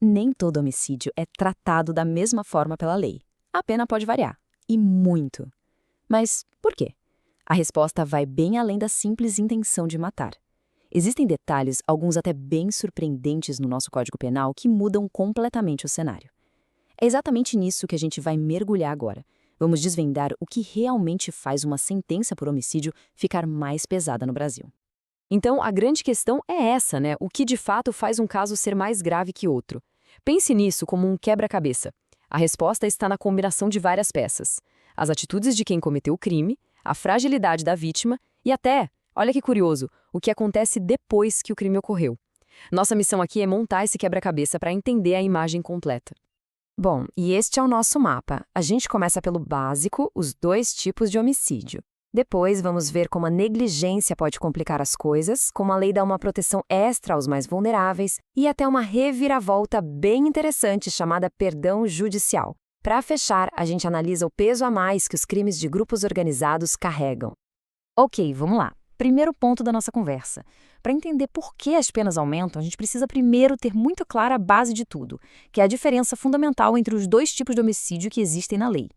Nem todo homicídio é tratado da mesma forma pela lei. A pena pode variar, e muito. Mas por quê? A resposta vai bem além da simples intenção de matar. Existem detalhes, alguns até bem surpreendentes no nosso Código Penal, que mudam completamente o cenário. É exatamente nisso que a gente vai mergulhar agora. Vamos desvendar o que realmente faz uma sentença por homicídio ficar mais pesada no Brasil. Então, a grande questão é essa, né? O que de fato faz um caso ser mais grave que outro? Pense nisso como um quebra-cabeça. A resposta está na combinação de várias peças: as atitudes de quem cometeu o crime, a fragilidade da vítima e até, olha que curioso, o que acontece depois que o crime ocorreu. Nossa missão aqui é montar esse quebra-cabeça para entender a imagem completa. Bom, e este é o nosso mapa. A gente começa pelo básico, os dois tipos de homicídio. Depois, vamos ver como a negligência pode complicar as coisas, como a lei dá uma proteção extra aos mais vulneráveis e até uma reviravolta bem interessante chamada perdão judicial. Para fechar, a gente analisa o peso a mais que os crimes de grupos organizados carregam. Ok, vamos lá. Primeiro ponto da nossa conversa. Para entender por que as penas aumentam, a gente precisa primeiro ter muito clara a base de tudo, que é a diferença fundamental entre os dois tipos de homicídio que existem na lei.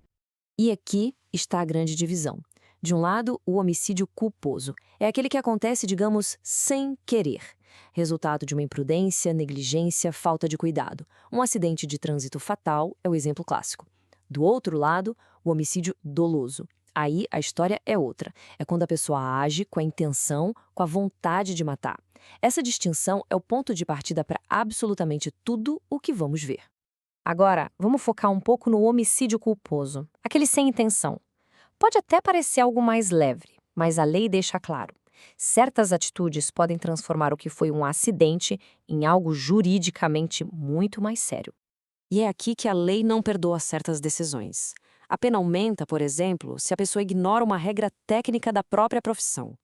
E aqui está a grande divisão. De um lado, o homicídio culposo. É aquele que acontece, digamos, sem querer. Resultado de uma imprudência, negligência, falta de cuidado. Um acidente de trânsito fatal é o exemplo clássico. Do outro lado, o homicídio doloso. Aí a história é outra. É quando a pessoa age com a intenção, com a vontade de matar. Essa distinção é o ponto de partida para absolutamente tudo o que vamos ver. Agora, vamos focar um pouco no homicídio culposo, aquele sem intenção. Pode até parecer algo mais leve, mas a lei deixa claro: certas atitudes podem transformar o que foi um acidente em algo juridicamente muito mais sério. E é aqui que a lei não perdoa certas decisões. A pena aumenta, por exemplo, se a pessoa ignora uma regra técnica da própria profissão.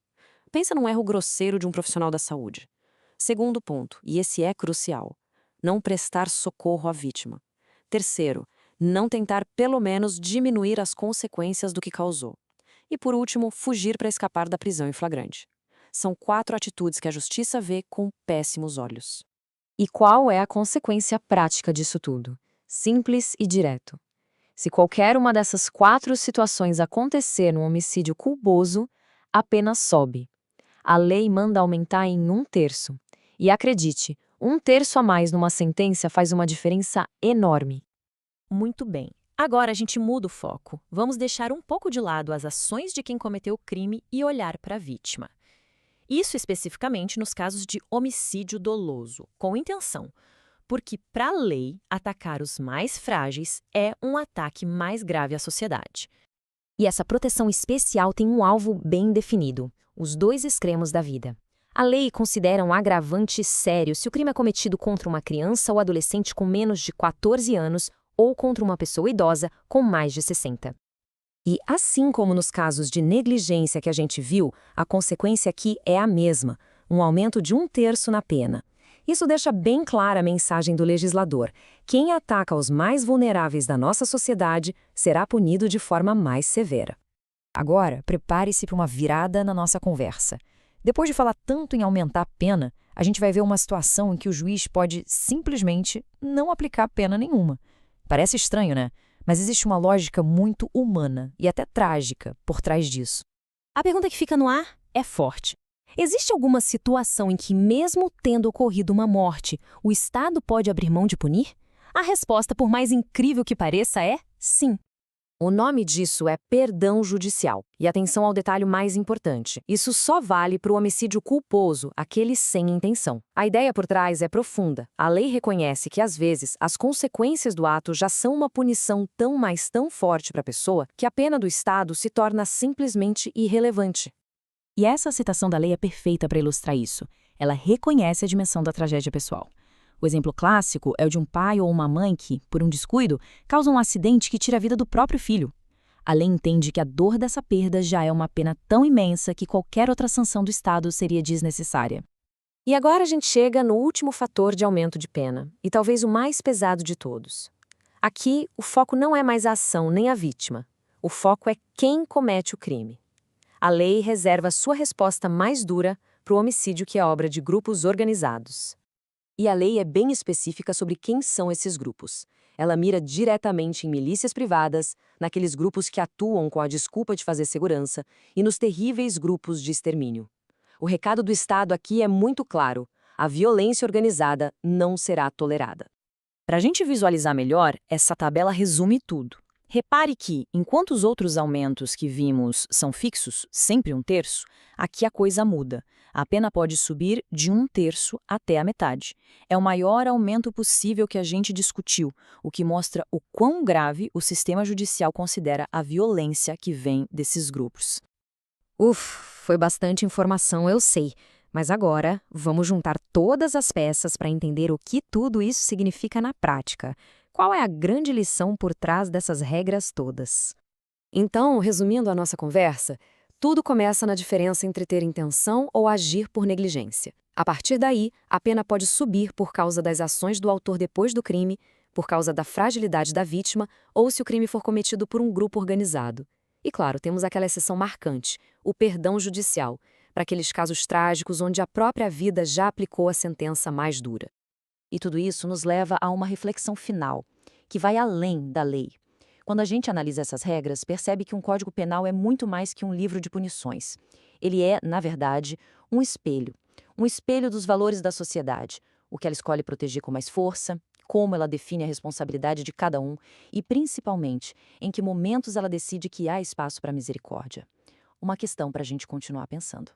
Pensa num erro grosseiro de um profissional da saúde. Segundo ponto, e esse é crucial: não prestar socorro à vítima. Terceiro, não tentar pelo menos diminuir as consequências do que causou. E por último, fugir para escapar da prisão em flagrante. São 4 atitudes que a justiça vê com péssimos olhos. E qual é a consequência prática disso tudo? Simples e direto. Se qualquer uma dessas 4 situações acontecer no homicídio culposo, a pena sobe. A lei manda aumentar em 1/3. E acredite, 1/3 a mais numa sentença faz uma diferença enorme. Muito bem. Agora a gente muda o foco. Vamos deixar um pouco de lado as ações de quem cometeu o crime e olhar para a vítima. Isso especificamente nos casos de homicídio doloso, com intenção. Porque, para a lei, atacar os mais frágeis é um ataque mais grave à sociedade. E essa proteção especial tem um alvo bem definido: os dois extremos da vida. A lei considera um agravante sério se o crime é cometido contra uma criança ou adolescente com menos de 14 anos ou contra uma pessoa idosa com mais de 60. E assim como nos casos de negligência que a gente viu, a consequência aqui é a mesma: um aumento de 1/3 na pena. Isso deixa bem clara a mensagem do legislador: quem ataca os mais vulneráveis da nossa sociedade será punido de forma mais severa. Agora, prepare-se para uma virada na nossa conversa. Depois de falar tanto em aumentar a pena, a gente vai ver uma situação em que o juiz pode simplesmente não aplicar pena nenhuma. Parece estranho, né? Mas existe uma lógica muito humana e até trágica por trás disso. A pergunta que fica no ar é forte. Existe alguma situação em que, mesmo tendo ocorrido uma morte, o Estado pode abrir mão de punir? A resposta, por mais incrível que pareça, é sim. O nome disso é perdão judicial. E atenção ao detalhe mais importante: isso só vale para o homicídio culposo, aquele sem intenção. A ideia por trás é profunda. A lei reconhece que, às vezes, as consequências do ato já são uma punição tão forte para a pessoa que a pena do Estado se torna simplesmente irrelevante. E essa citação da lei é perfeita para ilustrar isso. Ela reconhece a dimensão da tragédia pessoal. O exemplo clássico é o de um pai ou uma mãe que, por um descuido, causa um acidente que tira a vida do próprio filho. A lei entende que a dor dessa perda já é uma pena tão imensa que qualquer outra sanção do Estado seria desnecessária. E agora a gente chega no último fator de aumento de pena, e talvez o mais pesado de todos. Aqui, o foco não é mais a ação nem a vítima. O foco é quem comete o crime. A lei reserva sua resposta mais dura para o homicídio que é obra de grupos organizados. E a lei é bem específica sobre quem são esses grupos. Ela mira diretamente em milícias privadas, naqueles grupos que atuam com a desculpa de fazer segurança e nos terríveis grupos de extermínio. O recado do Estado aqui é muito claro: a violência organizada não será tolerada. Para a gente visualizar melhor, essa tabela resume tudo. Repare que, enquanto os outros aumentos que vimos são fixos, sempre 1/3, aqui a coisa muda. A pena pode subir de 1/3 até a metade. É o maior aumento possível que a gente discutiu, o que mostra o quão grave o sistema judicial considera a violência que vem desses grupos. Foi bastante informação, eu sei. Mas agora, vamos juntar todas as peças para entender o que tudo isso significa na prática. Qual é a grande lição por trás dessas regras todas? Então, resumindo a nossa conversa, tudo começa na diferença entre ter intenção ou agir por negligência. A partir daí, a pena pode subir por causa das ações do autor depois do crime, por causa da fragilidade da vítima ou se o crime for cometido por um grupo organizado. E claro, temos aquela exceção marcante, o perdão judicial, para aqueles casos trágicos onde a própria vida já aplicou a sentença mais dura. E tudo isso nos leva a uma reflexão final, que vai além da lei. Quando a gente analisa essas regras, percebe que um Código Penal é muito mais que um livro de punições. Ele é, na verdade, um espelho dos valores da sociedade, o que ela escolhe proteger com mais força, como ela define a responsabilidade de cada um e, principalmente, em que momentos ela decide que há espaço para misericórdia. Uma questão para a gente continuar pensando.